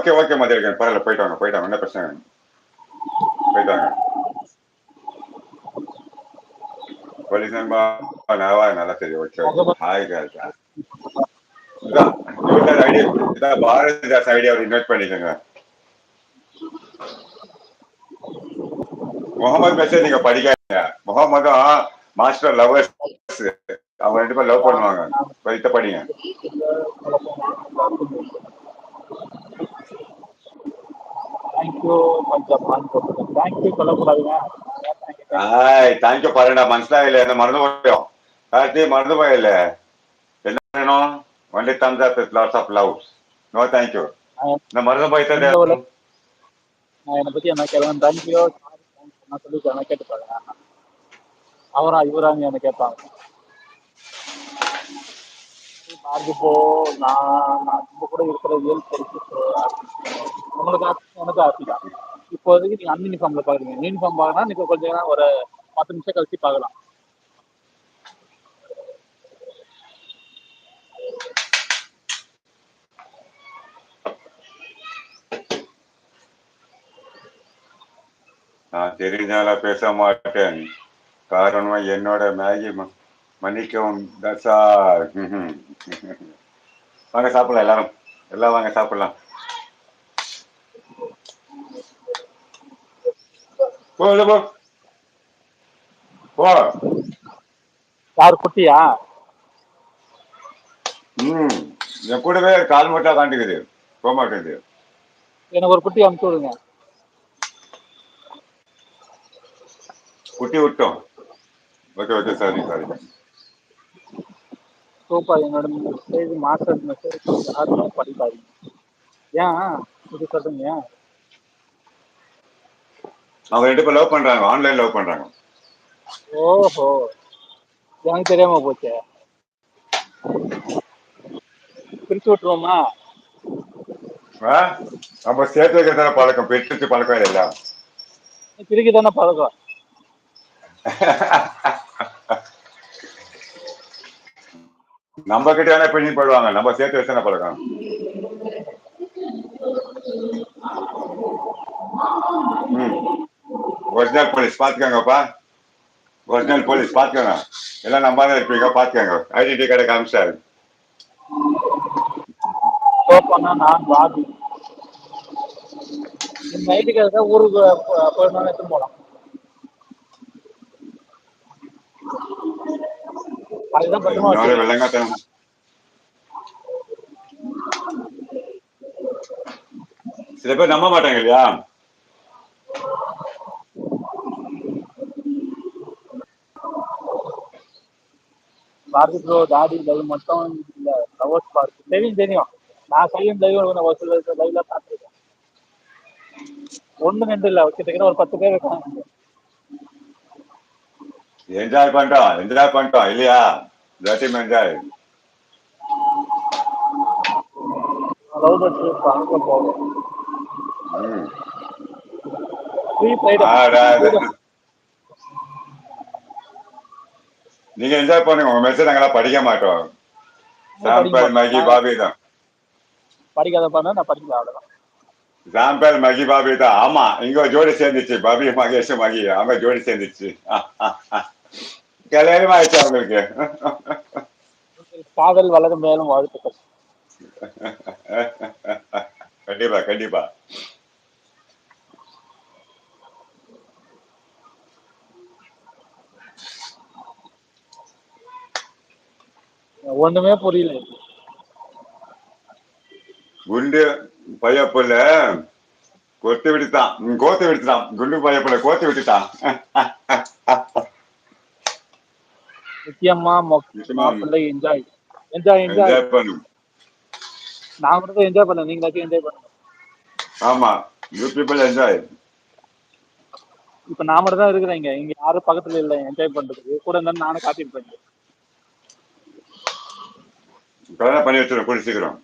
Okay okay மதியம் பரவாயில்ல, போயிட்டு வாங்க, என்ன பிரச்சனை, போயிட்டு வாங்க. போலீஸ் நல்லா தெரியும். Okay okay, hi girls. இதான் இவர்தான் ஐடியா, இதான் பாரதிதாஸ் ஐடியா இன்வைட் பண்ணிக்கோங்க. முகமது மெசேஜ் நீங்க படிக்காதீங்க. முகமதும் மாஸ்டர் லவர்ஸ், அவங்க 2 பேரும் லவ் பண்ணுவாங்க. இத படிங்க. தேங்க்யூ சொல்லக்கூடாதுங்க. தேங்க்யூ பாருடா, மனசிலாக என்ன மறந்து போயிடும். மறந்து போயில. என்ன வேணும்? Only thumbs up with lots of love. No thank you. நான் மறந்து போயிட்டேன். நான் என்னை பத்தி என்ன கேட்கலாம், தேங்க்யூ நான் சொல்லி என்ன கேட்டுப்பாங்க. அவரா இவராங்க என்ன கேட்பாங்க. இப்போ நான் நம்ம கூட இருக்கிற உங்களுக்கு எனக்கு ஆசை தான். இப்போதைக்கு நீங்க அன்யூனிஃபார்ம்ல பாக்குறீங்க. யூனிஃபார்ம் பார்க்கணும் நீங்க கொஞ்சம் நேரம் ஒரு 10 நிமிஷம் கழிச்சு பார்க்கலாம். நான் தெரிஞ்சால பேச மாட்டேன். காரணம் என்னோட மேகி மன்னிக்கவும் தசா. வாங்க சாப்பிடலாம், எல்லாம் வாங்க சாப்பிடலாம். போ. யார் குட்டியா? என் கூடவே கால் மட்டும் காண்டிக்குது, போக மாட்டேங்குது. எனக்கு ஒரு குட்டி அனுப்பிச்சு விடுங்க. குட்டி விட்டோம். Okay okay, sorry. சூப்பர். என்னோட மெசேஜ் மாஸ்டர் மெசேஜ் யாரும் படிக்காதீங்க. ஏன் இது சொல்றீங்க? அவங்க 2 பேர் லவ் பண்றாங்க, ஆன்லைன் லவ் பண்றாங்க. ஓஹோ, எனக்கு தெரியாம போச்சு. பிரிச்சு விட்டுருவோமா? நம்ம சேர்த்து வைக்கிறதான பழக்கம், பிரிச்சு பழக்கம் இல்லையா? பிரிக்கு தானே பழக்கம். நம்ம கிட்ட பிரிஞ்சு போடுவாங்க, நம்ம சேர்த்து வச்சு பழக்கம். ஒரிஜினல் போலீஸ் பாத்துக்கோங்கப்பா, ஒரிஜினல் போலீஸ் பாத்துக்கோங்க. எல்லாம் நம்பாதான் இருப்பீங்க, பாத்துக்கோங்க. ஐடென்டி கார்டை காமிச்சாரு. நான் பாபி. இந்த ஐடி கார்டு தான் ஊருக்கு போயிருந்தோம், எடுத்து போலாம். அதுதான் பத்திரமா வச்சு. வெள்ளங்காத்தனம். சில பேர் நம்ப மாட்டாங்க இல்லையா? பாரதி ப்ரோ தாடி லைவ் மட்டும் இல்ல, லவர்ஸ் பார்க் தெரியும். நான் சைலண்ட் லைவ் ஒரு சில லைவ்ல பார்த்துருக்கேன். 1 2 இல்ல, கிட்டத்தட்ட ஒரு 10 பேர் இருக்காங்க. என்ஜாய் பண்ணிட்டோம் இல்லையா? என்ஜாய். லவ் பர்ட்ஸ் அங்க போவோம். நீங்க என்ஜாய் பண்ணுங்க, உங்க மெசேஜ் நாங்களாம் படிக்க மாட்டோம். சாம்பல் மகி பாபி தான் படிக்காத பண்ண, நான் படிக்கல, அவ்வளவுதான். சாம்பல் மகி பாபி தான். ஆமா, இங்க ஜோடி சேர்ந்துச்சு, பாபி மகேஷ் மகி, அவங்க ஜோடி சேர்ந்துச்சு. கல்யாணம் ஆயிடுச்சு அவங்களுக்கு. காதல் வளரும் மேலும் வாழ்த்துக்கள். கண்டிப்பா. ஒண்ணுமே புரியல. குண்டு பையப்புல கோத்து விடுத்தான். குண்டு பையப்புல கோத்து விட்டுட்டான். நிச்சயமா மாப்பிள்ளை என்ஜாய் பண்ணும். நான் மட்டும் என்ஜாய் பண்ண, நீங்களாச்சும் என்ஜாய் பண்ணுங்க. ஆமா, யூ பீப்பிள் என்ஜாய். இப்ப நான் மட்டும் தான் இருக்கிறேங்க, இங்க யாரும் பக்கத்துல இல்ல என்ஜாய் பண்றதுக்கு. கூட இருந்தாலும் நானும் காட்டியிருப்பேன். கல்யாணம் பண்ணி வச்சிருக்கோம், கூடி சீக்கிரம்.